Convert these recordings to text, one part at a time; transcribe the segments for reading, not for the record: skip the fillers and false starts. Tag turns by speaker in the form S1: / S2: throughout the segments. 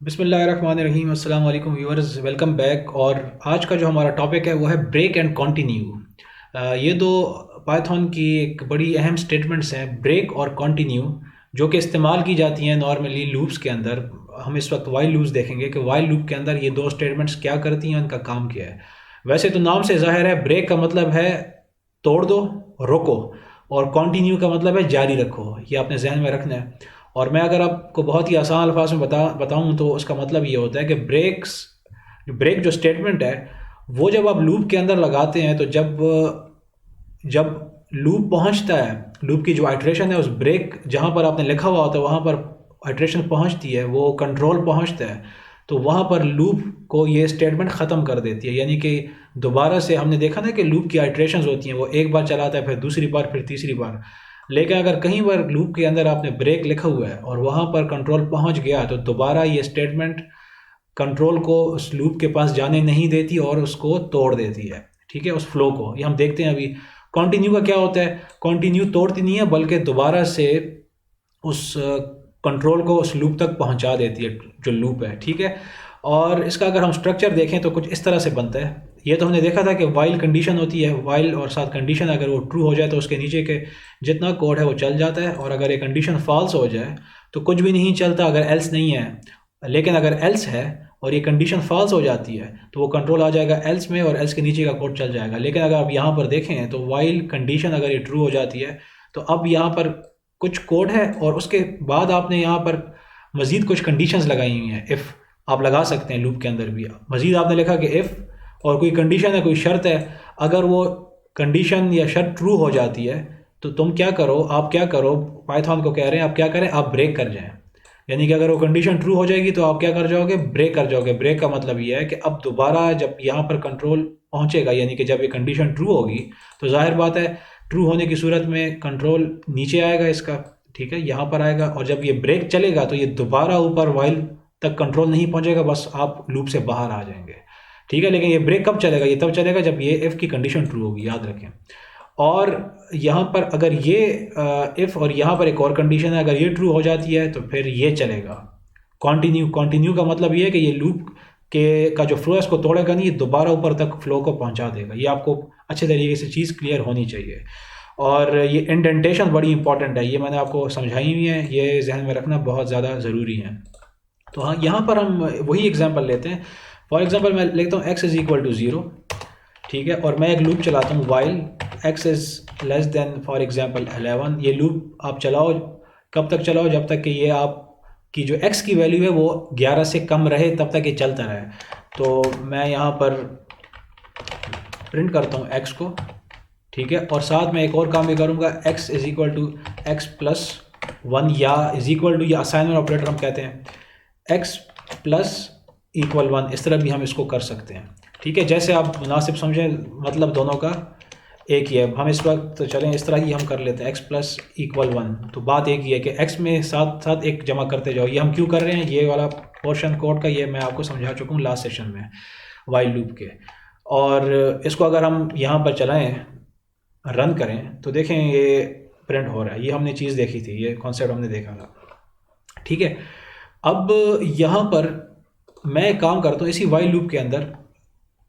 S1: बिस्मिल्लाहिर्रहमानिर्रहीम अस्सलाम वालेकुम व्यूअर्स, वेलकम बैक। और आज का जो हमारा टॉपिक है वो है ब्रेक एंड कंटिन्यू। ये दो पाइथन की एक बड़ी अहम स्टेटमेंट्स हैं, ब्रेक और कंटिन्यू, जो कि इस्तेमाल की जाती हैं नॉर्मली लूप्स के अंदर। हम इस वक्त वाइल लूप्स देखेंगे कि वाइल लूप के अंदर ये दो स्टेटमेंट्स क्या करती हैं, उनका काम क्या है। वैसे तो नाम से ज़ाहिर है, ब्रेक का मतलब है तोड़ दो, रोको, और कंटिन्यू का मतलब है जारी रखो। ये आपने जहन में रखना है। और मैं अगर आपको बहुत ही आसान अल्फाज में बताऊं तो उसका मतलब ये होता है कि ब्रेक जो स्टेटमेंट है, वो जब आप लूप के अंदर लगाते हैं तो जब जब लूप पहुंचता है, लूप की जो आइट्रेशन है, उस ब्रेक जहां पर आपने लिखा हुआ होता है वहां पर आइट्रेशन पहुंचती है, वो कंट्रोल पहुंचता है, तो वहां पर लूप को ये स्टेटमेंट ख़त्म कर देती है। यानी कि दोबारा से हमने देखा ना कि लूप की आइट्रेशंस होती हैं, वो एक बार चलाता है, फिर दूसरी बार, फिर तीसरी बार। लेकिन अगर कहीं पर लूप के अंदर आपने ब्रेक लिखा हुआ है और वहां पर कंट्रोल पहुंच गया, तो दोबारा ये स्टेटमेंट कंट्रोल को उस लूप के पास जाने नहीं देती और उसको तोड़ देती है। ठीक है, उस फ्लो को ये हम देखते हैं अभी। कंटिन्यू का क्या होता है? कंटिन्यू तोड़ती नहीं है, बल्कि दोबारा से उस कंट्रोल को उस लूप तक पहुंचा देती है, जो लूप है। ठीक है। और इसका अगर हम स्ट्रक्चर देखें तो कुछ इस तरह से बनता है। ये तो हमने देखा था कि वाइल कंडीशन होती है, वाइल और साथ कंडीशन, अगर वो ट्रू हो जाए तो उसके नीचे के जितना कोड है वो चल जाता है, और अगर ये कंडीशन फॉल्स हो जाए तो कुछ भी नहीं चलता, अगर एल्स नहीं है। लेकिन अगर एल्स है और ये कंडीशन फॉल्स हो जाती है तो वो कंट्रोल आ जाएगा एल्स में, और एल्स के नीचे का कोड चल जाएगा। लेकिन अगर आप यहाँ पर देखें तो वाइल कंडीशन अगर ये ट्रू हो जाती है तो अब यहाँ पर कुछ कोड है, और उसके बाद आपने यहाँ पर मज़ीद कुछ कंडीशंस लगाई हुई हैं। इफ़ आप लगा सकते हैं लूप के अंदर भी, मज़ीद आपने लिखा कि इफ़ और कोई कंडीशन है, कोई शर्त है, अगर वो कंडीशन या शर्त ट्रू हो जाती है तो तुम क्या करो, आप क्या करो, पाइथन को कह रहे हैं आप क्या करें, आप ब्रेक कर जाएं। यानी कि अगर वो कंडीशन ट्रू हो जाएगी तो आप क्या कर जाओगे, ब्रेक कर जाओगे। ब्रेक का मतलब ये है कि अब दोबारा जब यहाँ पर कंट्रोल पहुँचेगा, यानी कि जब ये कंडीशन ट्रू होगी, तो जाहिर बात है ट्रू होने की सूरत में कंट्रोल नीचे आएगा इसका। ठीक है, यहाँ पर आएगा, और जब ये ब्रेक चलेगा तो ये दोबारा ऊपर वाइल तक कंट्रोल नहीं पहुँचेगा, बस आप लूप से बाहर आ जाएंगे। ठीक है, लेकिन ये ब्रेक कब चलेगा? ये तब चलेगा जब ये इफ़ की कंडीशन ट्रू होगी, याद रखें। और यहाँ पर अगर ये इफ़ और यहाँ पर एक और कंडीशन है, अगर ये ट्रू हो जाती है तो फिर ये चलेगा कंटिन्यू। कंटिन्यू का मतलब ये है कि ये लूप के का जो फ्लो है इसको तोड़ेगा नहीं, ये दोबारा ऊपर तक फ्लो को पहुँचा देगा। ये आपको अच्छे तरीके से चीज़ क्लियर होनी चाहिए। और ये इंडेंटेशन बड़ी इंपॉर्टेंट है, ये मैंने आपको समझाई हुई है, ये जहन में रखना बहुत ज़्यादा ज़रूरी है। तो हाँ, यहाँ पर हम वही एग्जांपल लेते हैं। फॉर एग्जांपल मैं लिखता हूँ x is equal to zero. ठीक है, और मैं एक लूप चलाता हूँ while x is less than for example 11। ये लूप आप चलाओ, कब तक चलाओ? जब तक कि ये आप की जो x की वैल्यू है वो 11 से कम रहे, तब तक ये चलता रहे। तो मैं यहाँ पर प्रिंट करता हूँ x को। ठीक है, और साथ में एक और काम भी करूँगा, x is equal to x plus one, या इज़ इक्वल टू, या असाइनमेंट ऑपरेटर हम कहते हैं, x प्लस इक्वल वन, इस तरह भी हम इसको कर सकते हैं। ठीक है, जैसे आप मुनासिब समझें, मतलब दोनों का एक ही है। हम इस वक्त तो चलें इस तरह ही हम कर लेते हैं, x प्लस इक्वल वन। तो बात एक ही है कि x में साथ साथ एक जमा करते जाओ। ये हम क्यों कर रहे हैं, ये वाला पोर्शन कोड का, ये मैं आपको समझा चुका हूँ लास्ट सेशन में वाइल लूप के। और इसको अगर हम यहाँ पर चलाएँ, रन करें, तो देखें ये प्रिंट हो रहा है। ये हमने चीज़ देखी थी, ये कॉन्सेप्ट हमने देखा था। ठीक है, अब यहाँ पर मैं एक काम करता हूँ, इसी वाइल लूप के अंदर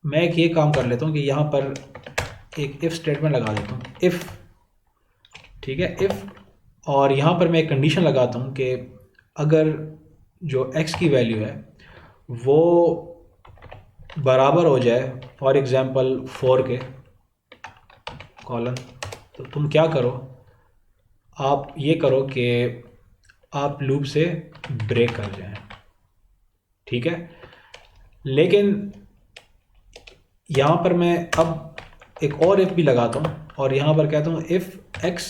S1: मैं एक ये काम कर लेता हूँ कि यहाँ पर एक इफ़ स्टेटमेंट लगा देता हूँ, इफ़। ठीक है, इफ़, और यहाँ पर मैं एक कंडीशन लगाता हूँ कि अगर जो x की वैल्यू है वो बराबर हो जाए फॉर एग्ज़ाम्पल 4 के कॉलन, तो तुम क्या करो, आप ये करो कि आप लूप से ब्रेक कर जाएं। ठीक है, लेकिन यहाँ पर मैं अब एक और इफ़ भी लगाता हूँ, और यहाँ पर कहता हूँ if x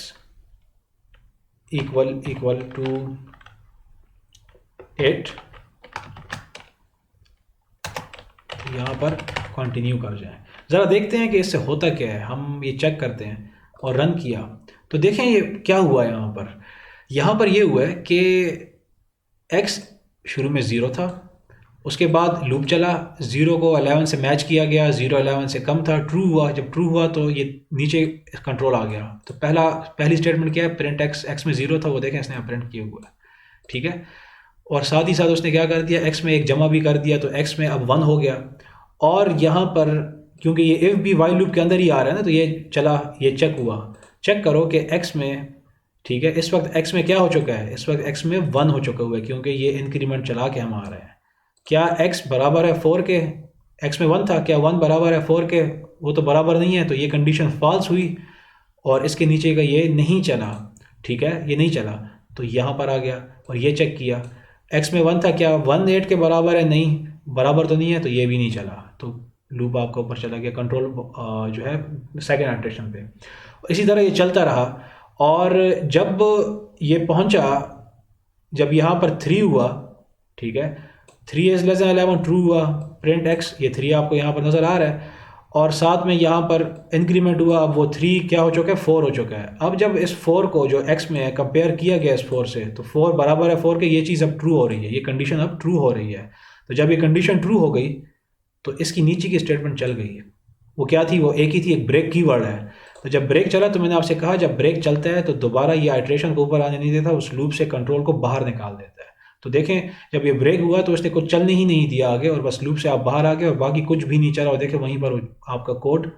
S1: equal equal to 8, तो यहाँ पर कंटिन्यू कर जाएं। ज़रा देखते हैं कि इससे होता क्या है। हम ये चेक करते हैं और रन किया तो देखें ये क्या हुआ है। यहाँ पर ये हुआ है कि x शुरू में ज़ीरो था, उसके बाद लूप चला, ज़ीरो को 11 से मैच किया गया, ज़ीरो 11 से कम था, ट्रू हुआ। जब ट्रू हुआ तो ये नीचे कंट्रोल आ गया। तो पहली स्टेटमेंट क्या है, प्रिंट x, x में ज़ीरो था, वो देखें इसने प्रिंट किया हुआ है। ठीक है, और साथ ही साथ उसने क्या कर दिया, x में एक जमा भी कर दिया, तो x में अब 1 हो गया। और यहाँ पर क्योंकि ये इफ़ भी वाइल लूप के अंदर ही आ रहा है ना, तो ये चला, ये चेक हुआ। चेक करो कि x में, ठीक है, इस वक्त x में क्या हो चुका है, इस वक्त x में 1 हो चुका हुआ है, क्योंकि ये इंक्रीमेंट चला के हम आ रहे हैं। क्या x बराबर है 4 के, x में 1 था, क्या 1 बराबर है 4 के? वो तो बराबर नहीं है, तो ये कंडीशन फॉल्स हुई और इसके नीचे का ये नहीं चला, ठीक है, ये नहीं चला, तो यहाँ पर आ गया और ये चेक किया, x में 1 था, क्या 1 8 के बराबर है? नहीं, बराबर तो नहीं है, तो ये भी नहीं चला, तो लूप आपका ऊपर चला गया, कंट्रोल जो है सेकेंड आइटरेशन पे। इसी तरह ये चलता रहा और जब ये पहुंचा, जब यहाँ पर 3 हुआ, ठीक है, 3 इज लेस देन 11 ट्रू हुआ, प्रिंट x, ये 3 आपको यहाँ पर नज़र आ रहा है, और साथ में यहाँ पर इंक्रीमेंट हुआ, अब वो 3 क्या हो चुका है, 4 हो चुका है। अब जब इस 4 को जो x में है कंपेयर किया गया इस 4 से, तो 4 बराबर है 4 के, ये चीज़ अब ट्रू हो रही है, ये कंडीशन अब ट्रू हो रही है। तो जब ये कंडीशन ट्रू हो गई तो इसकी नीचे की स्टेटमेंट चल गई। वो क्या थी, वो एक ही थी, एक ब्रेक की वर्ड है। तो जब ब्रेक चला, तो मैंने आपसे कहा जब ब्रेक चलता है तो दोबारा ये आइट्रेशन को ऊपर आने नहीं देता, उस लूप से कंट्रोल को बाहर निकाल देता है। तो देखें, जब ये ब्रेक हुआ तो उसने कुछ चलने ही नहीं दिया आगे, और बस लूप से आप बाहर आ गए और बाकी कुछ भी नहीं चला, और देखें वहीं पर आपका कोड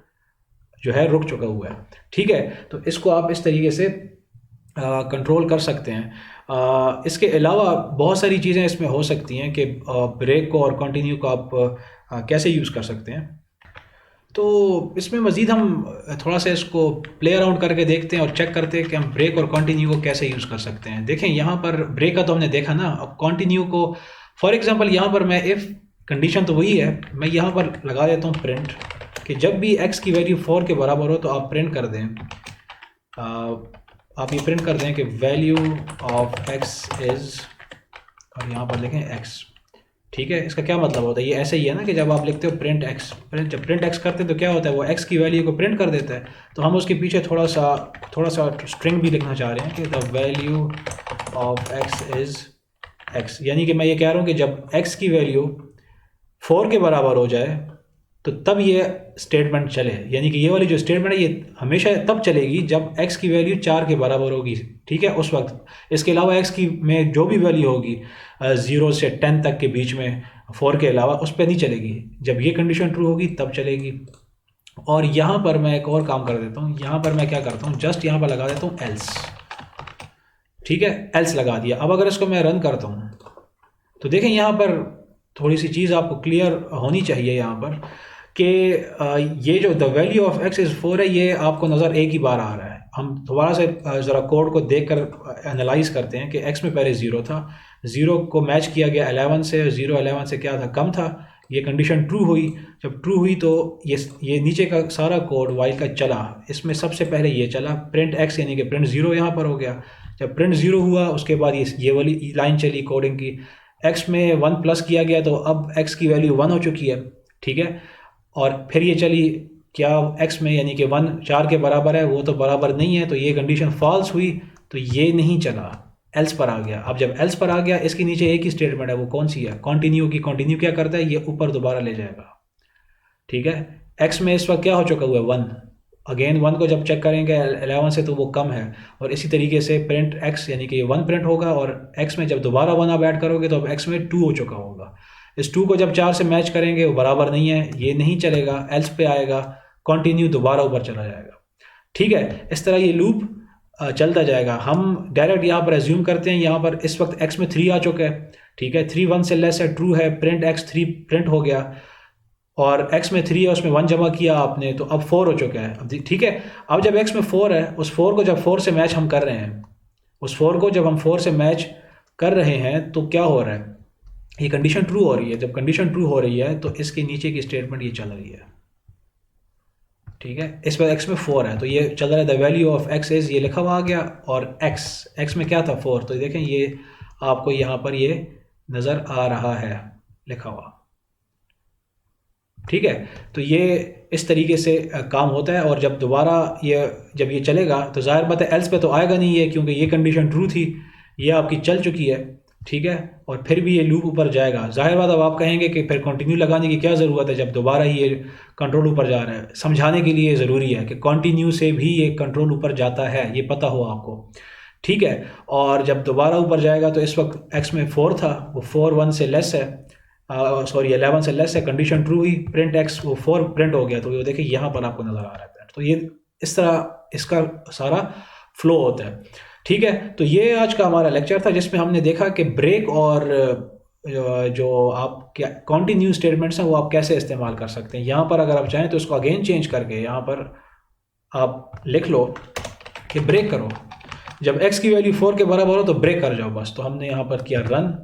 S1: जो है रुक चुका हुआ है। ठीक है, तो इसको आप इस तरीके से कंट्रोल कर सकते हैं। इसके अलावा बहुत सारी चीज़ें इसमें हो सकती हैं कि ब्रेक को और कंटिन्यू को आप कैसे यूज़ कर सकते हैं। तो इसमें मज़ीद हम थोड़ा सा इसको प्ले अराउंड करके देखते हैं और चेक करते हैं कि हम ब्रेक और कंटिन्यू को कैसे यूज़ कर सकते हैं। देखें, यहाँ पर ब्रेक का तो हमने देखा ना, अब कंटिन्यू को फॉर एग्जांपल यहाँ पर मैं इफ़ कंडीशन तो वही है, मैं यहाँ पर लगा देता हूँ प्रिंट कि जब भी x की वैल्यू 4 के बराबर हो तो आप प्रिंट कर दें, आप ये प्रिंट कर दें कि वैल्यू ऑफ x इज़, और यहाँ पर लिखें x। ठीक है, इसका क्या मतलब होता है, ये ऐसे ही है ना कि जब आप लिखते हो प्रिंट x, जब प्रिंट x करते हैं तो क्या होता है, वो x की वैल्यू को प्रिंट कर देता है। तो हम उसके पीछे थोड़ा सा स्ट्रिंग भी लिखना चाह रहे हैं कि the value of x is x, यानी कि मैं ये कह रहा हूँ कि जब x की वैल्यू 4 के बराबर हो जाए तो तब ये स्टेटमेंट चले, यानी कि ये वाली जो स्टेटमेंट है ये हमेशा तब चलेगी जब x की वैल्यू 4 के बराबर होगी। ठीक है, उस वक्त। इसके अलावा x की में जो भी वैल्यू होगी 0 से 10 तक के बीच में 4 के अलावा, उस पर नहीं चलेगी। जब ये कंडीशन ट्रू होगी तब चलेगी। और यहाँ पर मैं एक और काम कर देता हूँ, यहाँ पर मैं क्या करता हूँ, जस्ट यहाँ पर लगा देता हूँ एल्स। ठीक है, एल्स लगा दिया। अब अगर इसको मैं रन करता हूँ तो देखें यहाँ पर थोड़ी सी चीज़ आपको क्लियर होनी चाहिए यहाँ पर कि ये जो the value of x is 4 है, ये आपको नज़र एक ही बार आ रहा है। हम दोबारा से ज़रा कोड को देखकर एनालाइज करते हैं कि x में पहले 0 था, 0 को मैच किया गया 11 से, 0 11 से क्या था, कम था। ये कंडीशन ट्रू हुई, जब ट्रू हुई तो ये नीचे का सारा कोड वाइल का चला। इसमें सबसे पहले ये चला प्रिंट x, यानी कि प्रिंट 0 यहाँ पर हो गया। जब प्रिंट 0 हुआ उसके बाद ये वाली लाइन चली कोडिंग की, x में 1 प्लस किया गया तो अब x की वैल्यू 1 हो चुकी है। ठीक है, और फिर ये चली क्या x में, यानी कि 1 4 के बराबर है, वो तो बराबर नहीं है, तो ये कंडीशन फॉल्स हुई, तो ये नहीं चला, एल्स पर आ गया। अब जब एल्स पर आ गया, इसके नीचे एक ही स्टेटमेंट है, वो कौन सी है, कंटिन्यू की। कंटिन्यू क्या करता है, ये ऊपर दोबारा ले जाएगा। ठीक है, x में इस वक्त क्या हो चुका हुआ है, 1। अगेन 1 को जब चेक करेंगे 11 से तो वो कम है, और इसी तरीके से प्रिंट x, यानी कि 1 प्रिंट होगा, और x में जब दोबारा 1 आप ऐड करोगे तो अब x में 2 हो चुका होगा। इस 2 को जब 4 से मैच करेंगे वो बराबर नहीं है, ये नहीं चलेगा, एल्स पे आएगा, कंटिन्यू दोबारा ऊपर चला जाएगा। ठीक है, इस तरह ये लूप चलता जाएगा। हम डायरेक्ट यहाँ पर एज्यूम करते हैं, यहाँ पर इस वक्त x में 3 आ चुका है। ठीक है, 3 1 से लेस है, ट्रू है, प्रिंट x 3 प्रिंट हो गया, और x में 3 है, उसमें 1 जमा किया आपने तो अब 4 हो चुका है। अब ठीक है, अब जब x में 4 है, उस 4 को जब 4 से मैच हम कर रहे हैं, उस 4 को जब हम 4 से मैच कर रहे हैं तो क्या हो रहा है, ये कंडीशन ट्रू हो रही है। जब कंडीशन ट्रू हो रही है तो इसके नीचे की स्टेटमेंट ये चल रही है। ठीक है, इस पर x में 4 है तो ये चल रहा है the value of x is, ये लिखा हुआ आ गया, और x में क्या था 4, तो देखें ये आपको यहाँ पर ये नज़र आ रहा है लिखा हुआ। ठीक है, तो ये इस तरीके से काम होता है। और जब दोबारा जब ये चलेगा तो ज़ाहिर बात है एल्स पे तो आएगा नहीं है, क्योंकि ये कंडीशन ट्रू थी, ये आपकी चल चुकी है। ठीक है, और फिर भी ये लूप ऊपर जाएगा। ज़ाहिर बात अब आप कहेंगे कि फिर कंटिन्यू लगाने की क्या ज़रूरत है जब दोबारा ही ये कंट्रोल ऊपर जा रहा है। समझाने के लिए ज़रूरी है कि कंटिन्यू से भी ये कंट्रोल ऊपर जाता है, ये पता हो आपको। ठीक है। और जब दोबारा ऊपर जाएगा तो इस वक्त एक्स में 4 था, वो 4 1 से लेस है, सॉरी 11 से लेस है, कंडीशन ट्रू हुई, प्रिंट एक्स वो 4 प्रिंट हो गया। तो ये देखिए यहाँ पर आपको नज़र आ रहा है प्रिंट। तो ये इस तरह इसका सारा फ्लो होता है। ठीक है, तो ये आज का हमारा लेक्चर था जिसमें हमने देखा कि ब्रेक और जो आप क्या कॉन्टिन्यू स्टेटमेंट्स हैं वो आप कैसे इस्तेमाल कर सकते हैं। यहाँ पर अगर आप चाहें तो इसको अगेन चेंज करके यहाँ पर आप लिख लो कि ब्रेक करो, जब x की वैल्यू 4 के बराबर हो तो ब्रेक कर जाओ बस। तो हमने यहाँ पर किया रन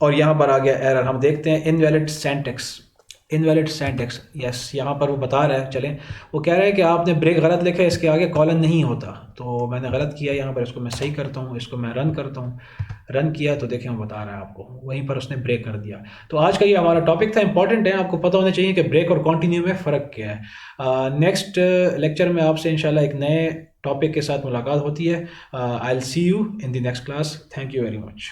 S1: और यहाँ पर आ गया एरर। हम देखते हैं invalid syntax, invalid syntax, yes यहाँ पर वो बता रहा है। चलें, वो कह रहा है कि आपने ब्रेक गलत लिखा है, इसके आगे कॉलन नहीं होता। तो मैंने गलत किया यहाँ पर, इसको मैं सही करता हूँ, इसको मैं रन करता हूँ। रन किया तो देखें वो बता रहा है आपको, वहीं पर उसने ब्रेक कर दिया। तो आज का ये हमारा टॉपिक था, इंपॉर्टेंट है, आपको पता होना चाहिए कि ब्रेक और कंटिन्यू में फ़र्क क्या है। नेक्स्ट लेक्चर में आपसे इंशाल्लाह एक नए टॉपिक के साथ मुलाकात होती है। I will see you in the next class. Thank you very much.